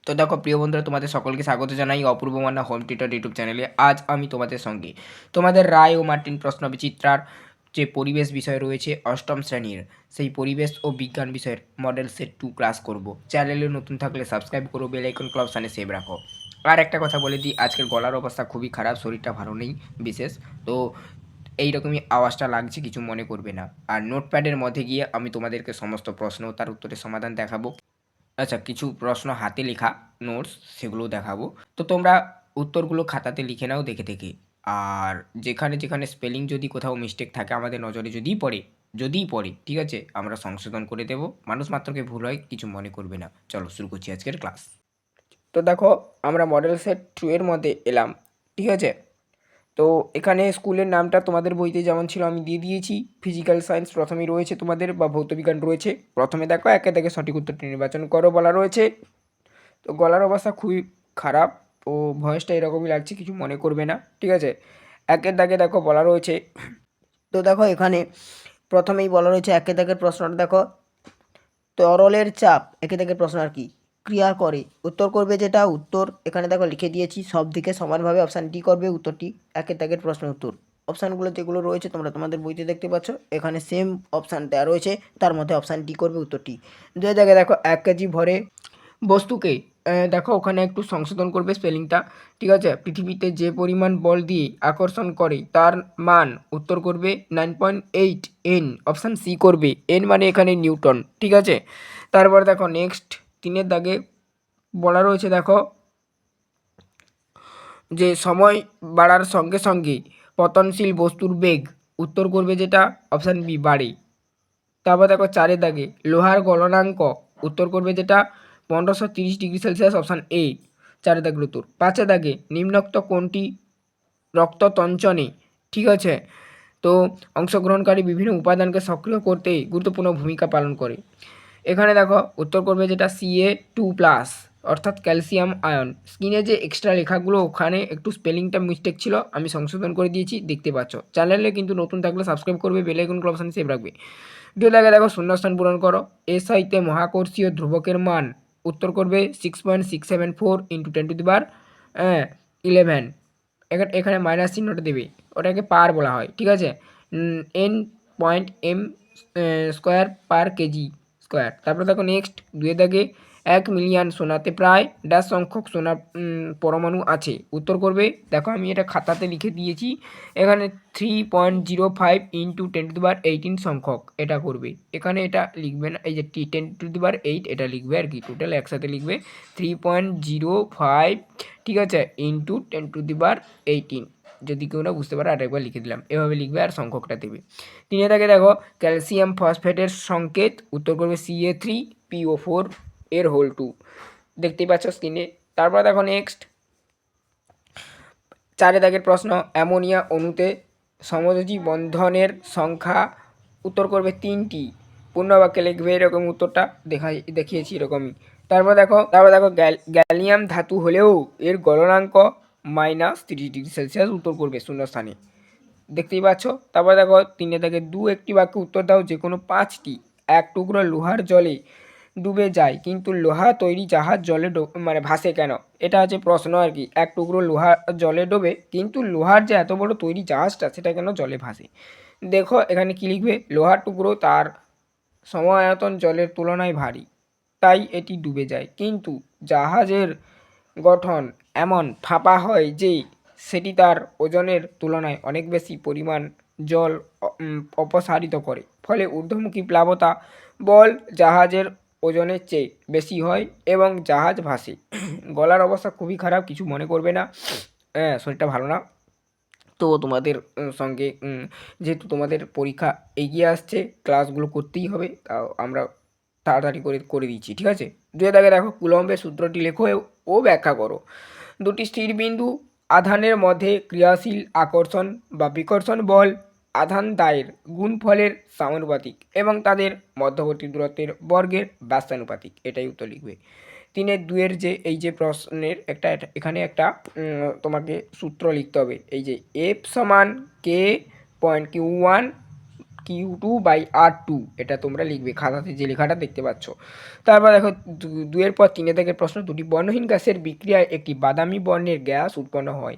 তো দেখো প্রিয় বন্ধুরা, তোমাদের সকলকে স্বাগত জানাই অপূর্ব মান্না হোম টিউটর ইউটিউব চ্যানেলে। আজ আমি তোমাদের সঙ্গে তোমাদের রায় ও মার্টিন প্রশ্ন বিচিত্রার যে পরিবেশ বিষয় রয়েছে অষ্টম শ্রেণীর, সেই পরিবেশ ও বিজ্ঞান বিষয়ের মডেল সেট 2 ক্লাস করব। চ্যানেলে নতুন থাকলে সাবস্ক্রাইব করো, বেল আইকন ক্লাব সানে সেভ রাখো। আর একটা কথা বলে দিই, আজকের গলার অবস্থা খুবই খারাপ, শরীরটা ভালো নেই বিশেষ। তো এইরকমই আওয়াজটা লাগছে, কিছু মনে করবে না। আর নোটপ্যাডের মধ্যে গিয়ে আমি তোমাদেরকে সমস্ত প্রশ্ন ও তার উত্তরের সমাধান দেখাবো। আচ্ছা, কিছু প্রশ্ন হাতে লেখা নোটস সেগুলোও দেখাবো। তো তোমরা উত্তরগুলো খাতাতে লিখে নাও দেখে দেখে। আর যেখানে যেখানে স্পেলিং যদি কোথাও মিস্টেক থাকে আমাদের নজরে যদি পড়ে ঠিক আছে, আমরা সংশোধন করে দেব। মানুষ মাত্রকে ভুল হয়, কিছু মনে করবে না। চলো শুরু করছি আজকের ক্লাস। তো দেখো, আমরা মডেল সেট 2 এর মধ্যে এলাম, ঠিক আছে। তো এখানে স্কুলের নামটা তোমাদের বইতে যেমন ছিল আমি দিয়ে দিয়েছি। ফিজিক্যাল সায়েন্স প্রথমেই রয়েছে তোমাদের, বা ভৌতবিজ্ঞান রয়েছে। প্রথমে দেখো একে দেখে সঠিক উত্তরটি নির্বাচন করো বলা রয়েছে। তো গলার অবস্থা খুবই খারাপ, তো ভয়েসটা এরকমই লাগছে, কিছু মনে করবে না, ঠিক আছে। একের দাগে দেখো বলা রয়েছে। তো দেখো এখানে প্রথমেই বলা রয়েছে একের দাগের প্রশ্নটা দেখো, তরলের চাপ একে দাগের প্রশ্ন আর কি ক্রিয়া করে। উত্তর করবে যেটা উত্তর এখানে দেখো লিখে দিয়েছি, সব দিকে সমানভাবে অপশান ডি করবে উত্তরটি। একের দাগের প্রশ্ন উত্তর অপশানগুলো যেগুলো রয়েছে তোমরা তোমাদের বইতে দেখতে পাচ্ছ, এখানে সেম অপশান দেওয়া রয়েছে, তার মধ্যে অপশান ডি করবে উত্তরটি। দুই দাগে দেখো 1 কেজি ভরে বস্তুকে, দেখো ওখানে একটু সংশোধন করবে স্পেলিংটা, ঠিক আছে। পৃথিবীতে যে পরিমাণ বল দিয়ে আকর্ষণ করে তার মান উত্তর করবে 9.8 এন, অপশান সি করবে। এন মানে এখানে নিউটন, ঠিক আছে। তারপর দেখো নেক্সট 3-এর দাগে বলা রয়েছে দেখো, যে সময় বাড়ার সঙ্গে সঙ্গে পতনশীল বস্তুর বেগ উত্তর করবে যেটা অপশান বি বাড়ে। তারপর দেখো 4-এর দাগে লোহার গলনাঙ্ক উত্তর করবে যেটা 1530 ডিগ্রি সেলসিয়াস, অপশান এ। 4-এর দাগের উত্তর। 5-এর দাগে নিম্নোক্ত কোনটি রক্ততঞ্চনে, ঠিক আছে, তো অংশগ্রহণকারী বিভিন্ন উপাদানকে সক্রিয় করতে গুরুত্বপূর্ণ ভূমিকা পালন করে। এখানে দেখো উত্তর করবে যেটা Ca2+, অর্থাৎ ক্যালসিয়াম আয়ন। স্ক্রিনে যে এক্সট্রা লেখাগুলো ওখানে একটু স্পেলিংটা মিস্টেক ছিল, আমি সংশোধন করে দিয়েছি, দেখতে পাচ্ছ। চ্যানেলে কিন্তু নতুন থাকলে সাবস্ক্রাইব করবে, বেল আইকন অপশন সেভ রাখবে। দুই দাগে দেখো শূন্যস্থান পূরণ করো। এসআইতে মহাকর্ষীয় ধ্রুবকের মান উত্তর করবে 6.674 ইন্টু 10^11। এখানে মাইনাস চিহ্নটা দেবে, ওটাকে পার বলা হয়, ঠিক আছে। n.m² পার কেজি স্কোয়ার। তারপর দেখো নেক্সট 2 দাগে 1 মিলিয়ন সোনাতে প্রায় ড্যাশ সংখ্যক সোনা পরমাণু আছে উত্তর করবে। দেখো আমি এটা খাতাতে লিখে দিয়েছি, এখানে 3.05 ইন্টু 10^18 সংখ্যক এটা করবে। এখানে এটা লিখবে না, এই যে 10^8 এটা লিখবে আর কি, টোটাল একসাথে লিখবে 3.05, ঠিক আছে, ইন্টু 10^18। যদি কেউ না বুঝতে পারে আরেকবার লিখে দিলাম, এভাবে লিখবে আর সংখ্যকটা দেবে। 3 থেকে দেখো ক্যালসিয়াম ফসফেটের সংকেত উত্তর করবে Ca3PO4 এর হোল 2, দেখতেই পাচ্ছ স্ক্রিনে। তারপর দেখো নেক্সট 4 দাগের প্রশ্ন, অ্যামোনিয়া অণুতে সমযোজী বন্ধনের সংখ্যা উত্তর করবে 3টি। পূর্ণবাক্যে লিখবে, এরকম উত্তরটা দেখিয়েছি এরকমই। তারপর দেখো গ্যালিয়াম ধাতু হলেও এর গলনাঙ্ক -30 ডিগ্রি সেলসিয়াস উত্তর করবে শূন্যস্থানে, দেখতেই পাচ্ছ। তারপর দেখো 3 থেকে 2 একটি বাক্যে উত্তর দাও যে কোনো 5টি। এক টুকরো লোহার জলে ডুবে যায় কিন্তু লোহা তৈরি জাহাজ জলে মানে ভাসে কেন? এটা হচ্ছে প্রশ্ন আর কি। এক টুকরো লোহা জলে ডোবে কিন্তু লোহার যে এত বড় তৈরি জাহাজটা সেটা কেন জলে ভাসে? দেখো এখানে কি লিখবে, লোহার টুকরো তার সমায়তন জলের তুলনায় ভারী, তাই এটি ডুবে যায়। কিন্তু জাহাজের গঠন এমন ফাঁপা হয় যে সেটি তার ওজনের তুলনায় অনেক বেশি পরিমাণ জল অপসারিত করে, ফলে ঊর্ধ্বমুখী প্লাবতা বল জাহাজের ওজনের চেয়ে বেশি হয় এবং জাহাজ ভাসে। গলার অবস্থা খুবই খারাপ, কিছু মনে করবে না, শরীরটা ভালো না। তো তোমাদের সঙ্গে যেহেতু তোমাদের পরীক্ষা এগিয়ে আসছে, ক্লাসগুলো করতেই হবে, তাও আমরা তাড়াতাড়ি করে দিচ্ছি, ঠিক আছে। 2 দাগে দেখো কুলম্বের সূত্রটি লেখো ও ব্যাখ্যা করো। দুটি স্থির বিন্দু আধানের মধ্যে ক্রিয়াশীল আকর্ষণ বা বিকর্ষণ বল আধান দায়ের গুণফলের সমানুপাতিক এবং তাদের মধ্যবর্তী দূরত্বের বর্গের ব্যস্তানুপাতিক, এটাই উত্তর লিখবে। 3-2 যে এই যে প্রশ্নের এখানে একটা তোমাকে সূত্র লিখতে হবে, এই যে F = K.Q1 Q2/R2, এটা তোমরা লিখবে খাতাতে যে লেখাটা দেখতে পাচ্ছ। তারপর দেখো 2 এর পর 3 থেকে প্রশ্ন, দুটি বর্ণহীন গ্যাসের বিক্রিয়ায় একটি বাদামি বর্ণের গ্যাস উৎপন্ন হয়।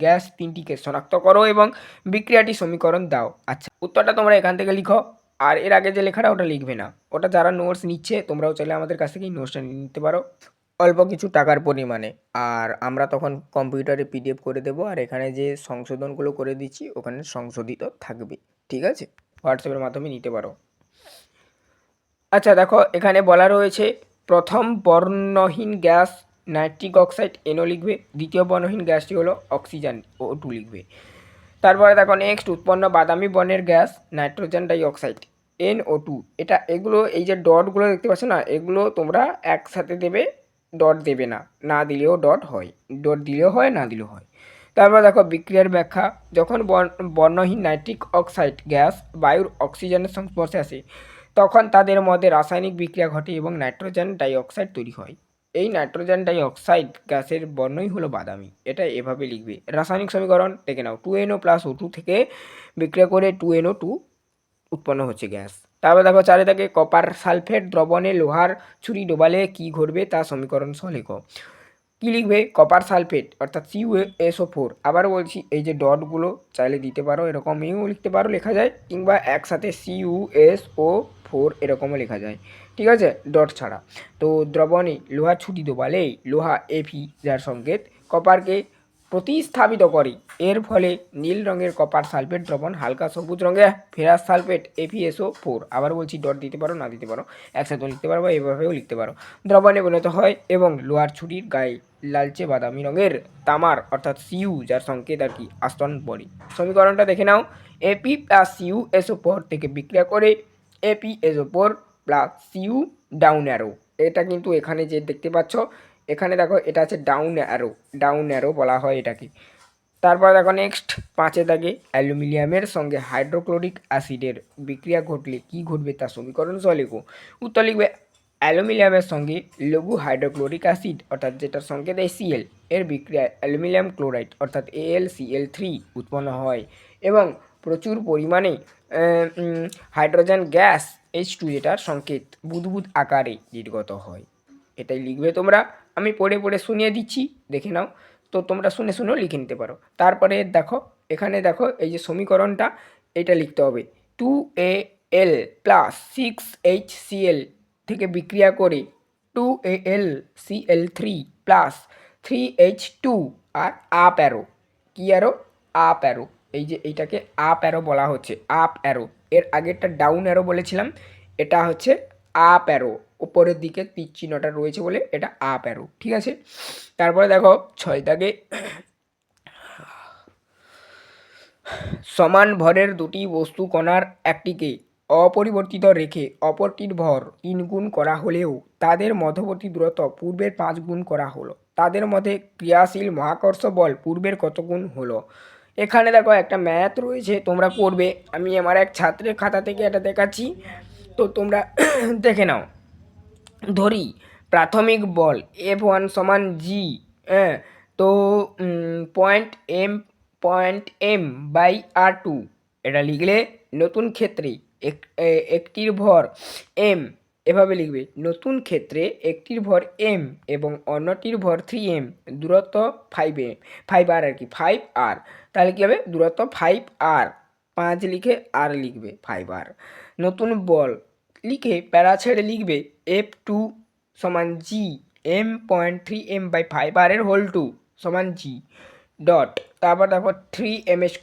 গ্যাস তিনটিকে শনাক্ত করো এবং বিক্রিয়াটি সমীকরণ দাও। আচ্ছা, উত্তরটা তোমরা এখান থেকে লিখো, আর এর আগে যে লেখাটা ওটা লিখবে না। ওটা যারা নোটস নিচ্ছে তোমরাও চাইলে আমাদের কাছ থেকেই নোটসটা নিয়ে নিতে পারো অল্প কিছু টাকার পরিমাণে, আর আমরা তখন কম্পিউটারে PDF করে দেবো, আর এখানে যে সংশোধনগুলো করে দিচ্ছি ওখানে সংশোধিত থাকবে, ঠিক আছে? হোয়াটসঅ্যাপের মাধ্যমে নিতে পারো। আচ্ছা দেখো, এখানে বলা রয়েছে প্রথম বর্ণহীন গ্যাস নাইট্রিক অক্সাইড NO লিখবে, দ্বিতীয় বর্ণহীন গ্যাসটি হলো অক্সিজেন O2 লিখবে। তারপরে দেখো নেক্সট, উৎপন্ন বাদামি বর্ণের গ্যাস নাইট্রোজেন ডাইঅক্সাইড NO2। এগুলো এই যে ডটগুলো দেখতে পাচ্ছ না, এগুলো তোমরা একসাথে দেবে, ডট দেবে না, না দিলেও ডট হয়, ডট দিলেও হয়, না দিলেও হয়। তারপর দেখো বিক্রিয়ার ব্যাখ্যা, যখন বর্ণহীন নাইট্রিক অক্সাইড গ্যাস বায়ুর অক্সিজেনের সংস্পর্শে আসে তখন তাদের মধ্যে রাসায়নিক বিক্রিয়া ঘটে এবং নাইট্রোজেন ডাইঅক্সাইড তৈরি হয়। এই নাইট্রোজেন ডাইঅক্সাইড গ্যাসের বর্ণই হলো বাদামি, এটা এভাবে লিখবে। রাসায়নিক সমীকরণ দেখে নাও, 2NO+O2 থেকে বিক্রিয়া করে 2NO2 উৎপন্ন হচ্ছে গ্যাস। তারপর দেখো 4 থেকে কপার সালফেট দ্রবণে লোহার ছুরি ডোবালে কি ঘটবে তা সমীকরণ সহ লেখো। কী লিখবে? কপার সালফেট অর্থাৎ CuSO4। আবার বলছি, এই যে ডটগুলো চাইলে দিতে পারো, এরকমও লিখতে পারো, লেখা যায়, কিংবা একসাথে CuSO4 এরকমও লেখা যায়, ঠিক আছে, ডট ছাড়া। তো দ্রবণে লোহার ছুরি ডোবালে লোহা Fe, যার সংকেত কপারকে প্রতিস্থাপিত করে। এর ফলে নীল রঙের কপার সালফেট দ্রবণ হালকা সবুজ রঙের ফেরাস সালফেট FeSO4। আবার বলছি, ডট দিতে পারো, না দিতে পারো, একসাথেও লিখতে পারো বা এভাবেও লিখতে পারো। দ্রবণে পরিণত হয় এবং লোহার ছুরির গায়ে লালচে বাদামি রঙের তামার অর্থাৎ Cu, যার সংকেত আর কি আস্তরণ পড়ে। সমীকরণটা দেখে নাও, Fe+CuSO4 থেকে বিক্রিয়া করে FeSO4+Cu ডাউন অ্যারো। এটা কিন্তু এখানে যে দেখতে পাচ্ছ, এখানে দেখো এটা আছে ডাউন অ্যারো বলা হয় এটাকে। তারপর দেখো নেক্সট 5 দাগে অ্যালুমিনিয়ামের সঙ্গে হাইড্রোক্লোরিক অ্যাসিডের বিক্রিয়া ঘটলে কি ঘটবে তা সমীকরণ সহ লেখো। উত্তর লিখবে, অ্যালুমিনিয়ামের সঙ্গে লঘু হাইড্রোক্লোরিক অ্যাসিড অর্থাৎ যেটার সংকেত HCl এর বিক্রিয়ায় অ্যালুমিনিয়াম ক্লোরাইড অর্থাৎ AlCl3 উৎপন্ন হয় এবং প্রচুর পরিমাণে হাইড্রোজেন গ্যাস H2, যেটার সংকেত বুদবুদ আকারে নির্গত হয়। এটাই লিখবে তোমরা, আমি পড়ে পড়ে শুনিয়ে দিচ্ছি, দেখে নাও। তো তোমরা শুনে শুনেও লিখে নিতে পারো। তারপরে দেখো, এখানে দেখো এই যে সমীকরণটা, এটা লিখতে হবে। 2Al+6HCl থেকে বিক্রিয়া করে 2AlCl3+3H2 আর আপ অ্যারো। কি অ্যারো? Up arrow. এই যে এইটাকে আপ অ্যারো বলা হচ্ছে, আপ অ্যারো। এর আগেরটা ডাউন অ্যারো বলেছিলাম, এটা হচ্ছে আপ অ্যারো, উপরের দিকে তীর চিহ্নটা রয়েছে বলে এটা আপ অ্যারো, ঠিক আছে। তারপরে দেখো 6 দাগে সমান ভরের দুটি বস্তু কণার একটিকে অপরিবর্তিত রেখে অপরটির ভর 3 গুণ করা হলেও তাদের মধ্যবর্তী দূরত্ব পূর্বের 5 গুণ করা হলো, তাদের মধ্যে ক্রিয়াশীল মহাকর্ষ বল পূর্বের কত গুণ হলো। এখানে দেখো একটা ম্যাথ রয়েছে, তোমরা করবে। আমি আমার এক ছাত্রের খাতা থেকে এটা দেখাচ্ছি, তো তোমরা দেখে নাও। ধরি প্রাথমিক বল F1 সমান G, হ্যাঁ, তো পয়েন্ট M/R2 এটা লিখলে নতুন ক্ষেত্রে একটির ভর M, এভাবে লিখবে। নতুন ক্ষেত্রে একটির ভর M এবং অন্যটির ভর 3M, দূরত্ব 5R আর কি, 5R। তাহলে কী হবে? দূরত্ব 5R, 5 লিখে আর লিখবে 5R। নতুন বল লিখে প্যারা ছেড়ে লিখবে F2 সমান G M.3M/5R এর হোল 2 সমান G ডট। তারপর দেখো 3M² /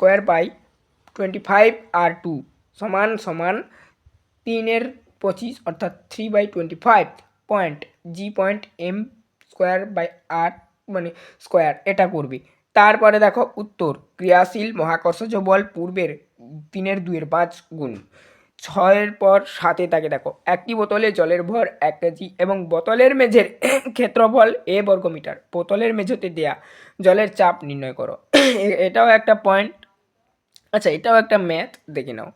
25R2 সমান 3/25 অর্থাৎ 3/25 পয়েন্ট G.M²/R মানে স্কোয়ার, এটা করবে। তারপরে দেখো উত্তর, ক্রিয়াশীল মহাকর্ষজ বল পূর্বের 3/2 গুণ। 6 পর 7 তাকে দেখো, একটি বোতলে জলের ভর 1 কেজি এবং বোতলের মেঝের ক্ষেত্রফল A বর্গমিটার। বোতলের মেঝেতে দেয়া জলের চাপ নির্ণয় করো। এটাও একটা পয়েন্ট। আচ্ছা, এটাও একটা ম্যাথ, দেখে নাও।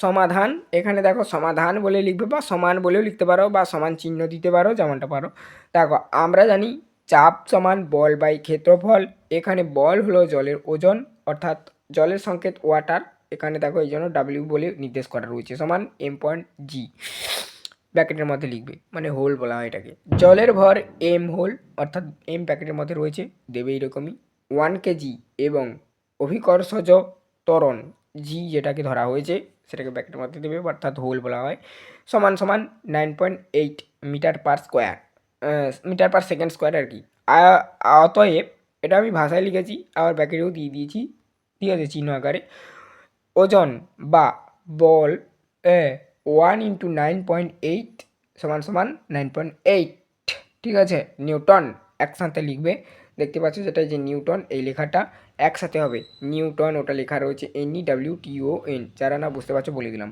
সমাধান, এখানে দেখো সমাধান বলে লিখবে বা সমান বলেও লিখতে পারো বা সমান চিহ্ন দিতে পারো, যেমনটা পারো। দেখো আমরা জানি চাপ সমান বল বাই ক্ষেত্রফল। এখানে বল হলো জলের ওজন অর্থাৎ জলের সংকেত ওয়াটার, এখানে দেখো এই জন্য ডাব্লিউ বলে নির্দেশ করা রয়েছে সমান এম পয়েন্ট জি ব্র্যাকেটের মধ্যে লিখবে, মানে হোল বলা হয় এটাকে। জলের ভর এম হোল অর্থাৎ এম প্যাকেটের মধ্যে রয়েছে, দেবে এইরকমই 1 কেজি এবং অভিকর্ষজ ত্বরণ জি যেটাকে ধরা হয়েছে সেটাকে ব্র্যাকেটের মধ্যে দেবে অর্থাৎ হোল বলা হয়, সমান সমান 9.8 metre per square, metre per second square আর কি। অতএব এটা আমি ভাষায় লিখেছি, আবার ব্র্যাকেটেও দিয়ে দিয়েছি, ঠিক আছে, চিহ্ন আকারে। ওজন বা বল 1 × 9.8 সমান সমান 9.8, ঠিক আছে, নিউটন একসাথে লিখবে। দেখতে পাচ্ছ যেটা যে নিউটন এই লেখাটা একসাথে হবে, নিউটন ওটা লেখা রয়েছে NEWTON, যারা না বুঝতে পারছো বলে দিলাম।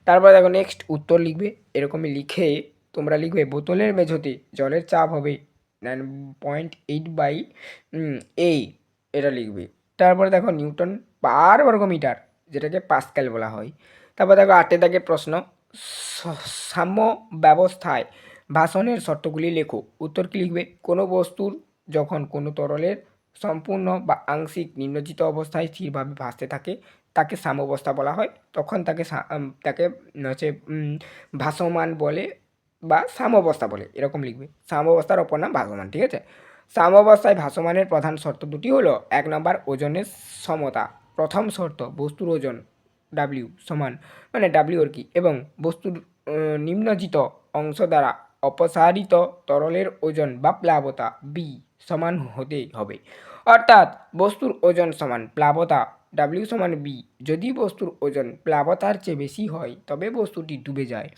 তারপর দেখো নেক্সট উত্তর লিখবে, এরকমই লিখে তোমরা লিখবে বোতলের মেঝোতে জলের চাপ হবে 9.8/A, এটা লিখবে। তারপরে দেখো নিউটন পার বর্গমিটার, যেটাকে পাস্কাল বলা হয়। তারপর দেখো 8 দাগের প্রশ্ন, সাম্য ব্যবস্থায় ভাষণের শর্তগুলি লেখো। উত্তর কি লিখবে? কোনো বস্তুর যখন কোনো তরলের সম্পূর্ণ বা আংশিক নিমজ্জিত অবস্থায় স্থিরভাবে ভাসতে থাকে তাকে সাম্যাবস্থা বলা হয়, তখন তাকে তাকে হচ্ছে ভাসমান বলে বা সাম্যাবস্থা বলে, এরকম লিখবে। সাম্যাবস্থার অপর নাম ভাসমান, ঠিক আছে। সাম্যাবস্থায় ভাসমানের প্রধান শর্ত দুটি হলো, 1 নম্বর ওজনের সমতা, প্রথম শর্ত বস্তুর ওজন ডাব্লিউ সমান, মানে ডাব্লিউ আর কি, এবং বস্তুর নিম্নজিত অংশ দ্বারা অপসারিত তরলের ওজন বা প্লাবতা বি সমান হতে হবে। অর্থাৎ বস্তুর ওজন সমান প্লাবতা ডাব্লিউ সমান বি, যদি বস্তুর ওজন প্লাবতার চেয়ে বেশি হয় তবে বস্তুটি ডুবে যায়।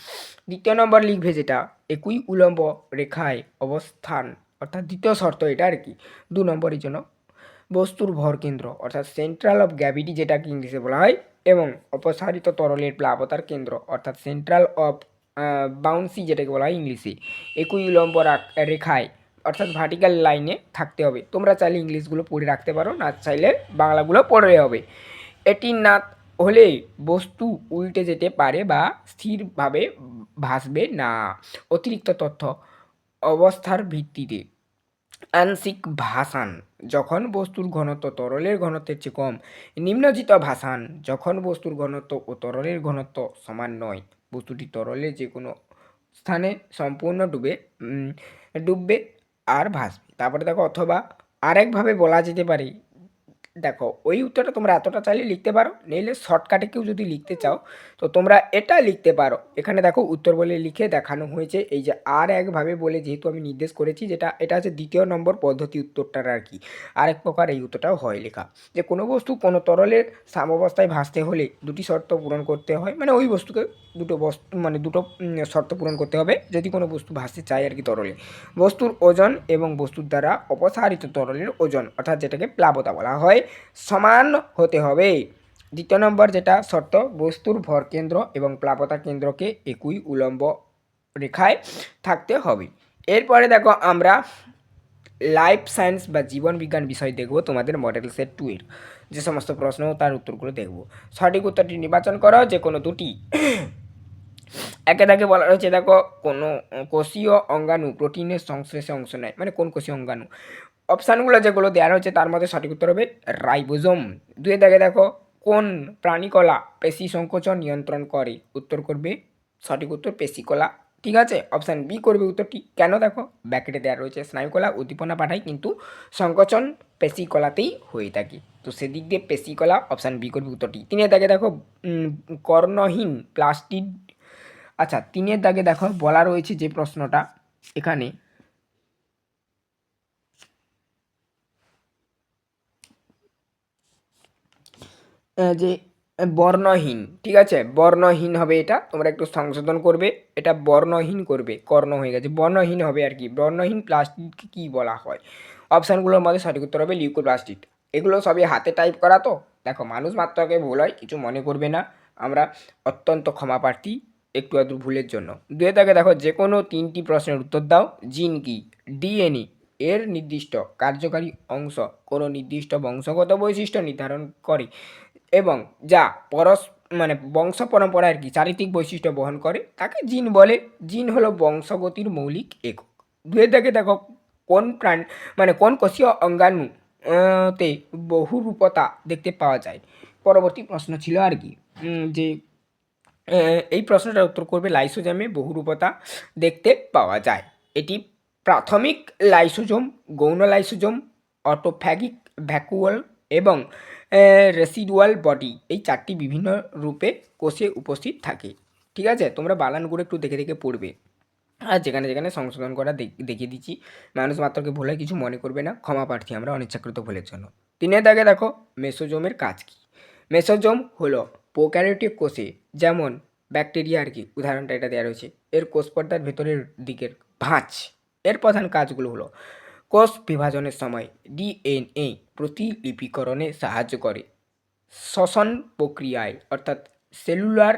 দ্বিতীয় নম্বর লিখবে যেটা, একই উলম্ব রেখায় অবস্থান, অর্থাৎ দ্বিতীয় শর্ত এটা আর কি। 2 নম্বরের জন্য বস্তুর ভরকেন্দ্র অর্থাৎ সেন্ট্রাল অফ গ্র্যাভিটি যেটাকে ইংলিশে বলা হয়, এবং অপসারিত তরলের প্লাবতার কেন্দ্র অর্থাৎ সেন্ট্রাল অফ বাউন্সি যেটাকে বলা হয় ইংলিশে, একই উলম্ব রেখায় অর্থাৎ ভার্টিক্যাল লাইনে থাকতে হবে। তোমরা চাইলে ইংলিশগুলো পড়ে রাখতে পারো, না চাইলে বাংলাগুলো পড়লে হবে। এটি না হলে বস্তু উল্টে যেতে পারে বা স্থিরভাবে ভাসবে না। অতিরিক্ত তথ্য, অবস্থার ভিত্তিতে আংশিক ভাসান, যখন বস্তুর ঘনত্ব তরলের ঘনত্বের চেয়ে কম। নিম্নজিত ভাসান, যখন বস্তুর ঘনত্ব ও তরলের ঘনত্ব সমান নয়, বস্তুটি তরলের যে কোনো স্থানে সম্পূর্ণ ডুববে আর ভাসবে। তারপরে দেখো অথবা আরেকভাবে বলা যেতে পারে, দেখো ওই উত্তরটা তোমরা এতটা চাইলে লিখতে পারো, নইলে শর্টকাটে কেউ যদি লিখতে চাও তো তোমরা এটা লিখতে পারো। এখানে দেখো উত্তর বলে লিখে দেখানো হয়েছে, এই যে আর একভাবে বলে যেহেতু আমি নির্দেশ করেছি, যেটা এটা হচ্ছে দ্বিতীয় নম্বর পদ্ধতি উত্তরটার আর কি। আরেক প্রকার এই উত্তরটাও হয় লেখা, যে কোনো বস্তু কোনো তরলের সাম্যাবস্থায় ভাসতে হলে দুটি শর্ত পূরণ করতে হয়, মানে ওই বস্তুকে দুটো শর্ত পূরণ করতে হবে যদি কোনো বস্তু ভাসতে চায় আর কি তরলে। বস্তুর ওজন এবং বস্তুর দ্বারা অপসারিত তরলের ওজন অর্থাৎ যেটাকে প্লাবতা বলা হয় সমান হতে হবে। দ্বিতীয় নম্বর যেটা শর্ত, বস্তুর ভরকেন্দ্র এবং প্লাবতা কেন্দ্রকে একই উলম্ব রেখায় থাকতে হবে। এরপরে দেখো আমরা লাইফ সায়েন্স বা জীবন বিজ্ঞান বিষয় দেখব, তোমাদের মডেল সেট 2 এর যে সমস্ত প্রশ্ন তার উত্তরগুলো দেখব। সঠিক উত্তরটি নির্বাচন করো, যে কোনো দুটি। একে দাগে বলা রয়েছে, দেখো কোনো কোষীয় অঙ্গাণু প্রোটিনের সংশ্লেষে অংশ নেয়, মানে কোন কোষীয় অঙ্গাণু। অপশানগুলো যেগুলো দেওয়া রয়েছে তার মধ্যে সঠিক উত্তর হবে রাইবোজোম। 2 দাগে দেখো কোন প্রাণীকলা পেশি সংকোচন নিয়ন্ত্রণ করে, উত্তর করবে সঠিক উত্তর পেশিকলা, ঠিক আছে। অপশান বি করবে উত্তরটি, কেন দেখো ব্যাকেটে দেওয়া রয়েছে, স্নায়ুকলা উদ্দীপনা পাঠায় কিন্তু সংকোচন পেশিকলাতেই হয়ে থাকে, তো সেদিক দিয়ে পেশিকলা, অপশান বি করবে উত্তরটি। 3 দাগে দেখো কর্ণহীন প্লাস্টিড, আচ্ছা 3 দাগে দেখো বলা রয়েছে যে প্রশ্নটা এখানে, যে বর্ণহীন, ঠিক আছে, বর্ণহীন হবে এটা, তোমরা একটু সংশোধন করবে, এটা বর্ণহীন করবে, কর্ণ হয়ে গেছে, বর্ণহীন হবে আর কি। বর্ণহীন প্লাস্টিককে কী বলা হয়? অপশানগুলোর মধ্যে সঠিক উত্তর হবে লিউকোপ্লাস্টিক। এগুলো সবই হাতে টাইপ করা, তো দেখো মানুষ মাত্রকে ভুল হয়, কিছু মনে করবে না, আমরা অত্যন্ত ক্ষমাপ্রার্থী একটু আধটু ভুলের জন্য। 2 দাগে দেখো যে কোনো 3টি প্রশ্নের উত্তর দাও। জিন কি? ডিএনএ এর নির্দিষ্ট কার্যকারী অংশ কোনো নির্দিষ্ট বংশগত বৈশিষ্ট্য নির্ধারণ করে এবং যা বংশ পরম্পরা আর কি চারিত্রিক বৈশিষ্ট্য বহন করে, তাকে জিন বলে। জিন হলো বংশগতির মৌলিক একক। 2 দাগে দেখো কোন কোন কোষীয় অঙ্গাণু তে বহুরূপতা দেখতে পাওয়া যায়, পরবর্তী প্রশ্ন ছিল আর কি যে এই প্রশ্নটার উত্তর করবে লাইসোজোমে বহুরূপতা দেখতে পাওয়া যায়। এটি প্রাথমিক লাইসোজোম, গৌণ লাইসোজোম, অটোফ্যাগিক ভ্যাকুয়াল এবং রেসিডুয়াল বডি, এই 4টি বিভিন্ন রূপে কোষে উপস্থিত থাকে। ঠিক আছে, তোমরা বানানগুলো একটু দেখে দেখে পড়বে। আর যেখানে যেখানে সংশোধন করা দেখিয়ে দিচ্ছি, মানুষ মাত্রকে ভুলে কিছু মনে করবে না, ক্ষমা প্রার্থী আমরা অনিচ্ছাকৃত ভুলের জন্য। 3 দাগে দেখো মেসোজোমের কাজ কী। মেসোজোম হলো প্রোক্যারিওটিক কোষে, যেমন ব্যাকটেরিয়া আর কি, উদাহরণটা এটা দেওয়া রয়েছে, এর কোষপর্দার ভেতরের দিকের ভাঁজ। এর প্রধান কাজগুলো হলো কোষ বিভাজনের সময় ডিএনএ প্রতিলিপিকরণে সাহায্য করে, শ্বসন প্রক্রিয়ায় অর্থাৎ সেলুলার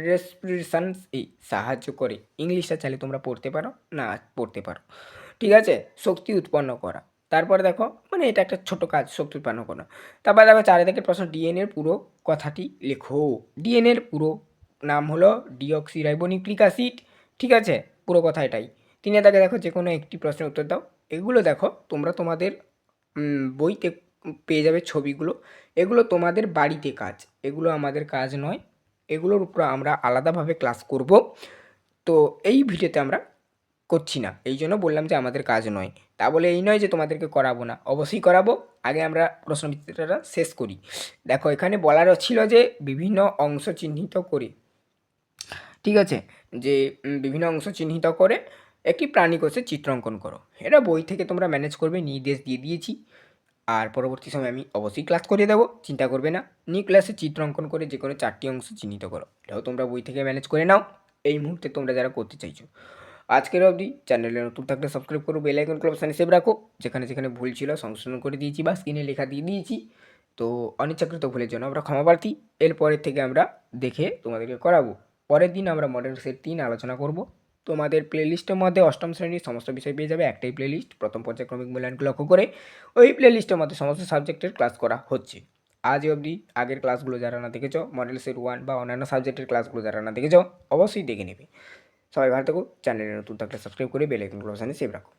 রেসপিরেশনসে সাহায্য করে। ইংলিশটা চাইলে তোমরা পড়তে পারো, না পড়তে পারো, ঠিক আছে। শক্তি উৎপন্ন করা, তারপরে দেখো মানে এটা একটা ছোট কাজ, শক্তি উৎপন্ন করা। তারপরে দেখো 4 দাগের প্রশ্ন, ডিএনএর পুরো কথাটি লেখো। ডিএনএর পুরো নাম হলো ডিঅক্সিরাইবোনিউক্লিক অ্যাসিড, ঠিক আছে, পুরো কথা এটাই। 3 দাগে দেখো যে কোনো একটি প্রশ্নের উত্তর দাও। এগুলো দেখো তোমরা তোমাদের বইতে পেয়ে যাবে ছবিগুলো, এগুলো তোমাদের বাড়িতে কাজ, এগুলো আমাদের কাজ নয়, এগুলোর উপর আমরা আলাদাভাবে ক্লাস করব। তো এই ভিডিওতে আমরা করছি না, এই জন্য বললাম যে আমাদের কাজ নয়। তা বলে এই নয় যে তোমাদেরকে করাবো না, অবশ্যই করাবো। আগে আমরা প্রশ্নবিচিত্রটা শেষ করি। দেখো এখানে বলারও ছিল যে বিভিন্ন অংশ চিহ্নিত করে, ঠিক আছে, যে বিভিন্ন অংশ চিহ্নিত করে একটি প্রাণী কোষের চিত্র অঙ্কন করো। এটা বই থেকে তোমরা ম্যানেজ করবে, নির্দেশ দিয়ে দিয়েছি। আর পরবর্তী সময় আমি অবশ্যই ক্লাস করিয়ে দেবো, চিন্তা করবে না। নিউক্লিয়াসে চিত্র অঙ্কন করে যে কোনো 4টি অংশ চিহ্নিত করো, এটাও তোমরা বই থেকে ম্যানেজ করে নাও এই মুহূর্তে তোমরা যারা করতে চাইছো। আজকের অবধি, চ্যানেলে নতুন থাকলে সাবস্ক্রাইব করো, বেল আইকন অপশানে সেভ রাখো। যেখানে যেখানে ভুল ছিল সংশোধন করে দিয়েছি বা স্ক্রিনে লেখা দিয়ে দিয়েছি। তো অনিচ্ছাকৃত ভুলের জন্য আমরা ক্ষমা প্রার্থী। এরপরের থেকে আমরা দেখে তোমাদেরকে করাবো। পরের দিন আমরা মডেল সেট 3 আলোচনা করব। তোমাদের প্লেলিস্টের মধ্যে অষ্টম শ্রেণীর সমস্ত বিষয় পেয়ে যাবে, একটাই প্লেলিস্ট, প্রথম পর্যায়ক্রমিক মূল্যায়নকে লক্ষ্য করে। ওই প্লেলিস্টের মধ্যে সমস্ত সাবজেক্টের ক্লাস করা হচ্ছে। আজ অবধি আগের ক্লাসগুলো যারা না দেখেছো, মডেল সেট 1 বা অন্যান্য সাবজেক্টের ক্লাসগুলো যারা না দেখেছো, অবশ্যই দেখে নেবে। সবাই ভালো থাকো, চ্যানেলে নতুন থাকলে সাবস্ক্রাইব করে বেল আইকন অপশানে সেভ রাখো।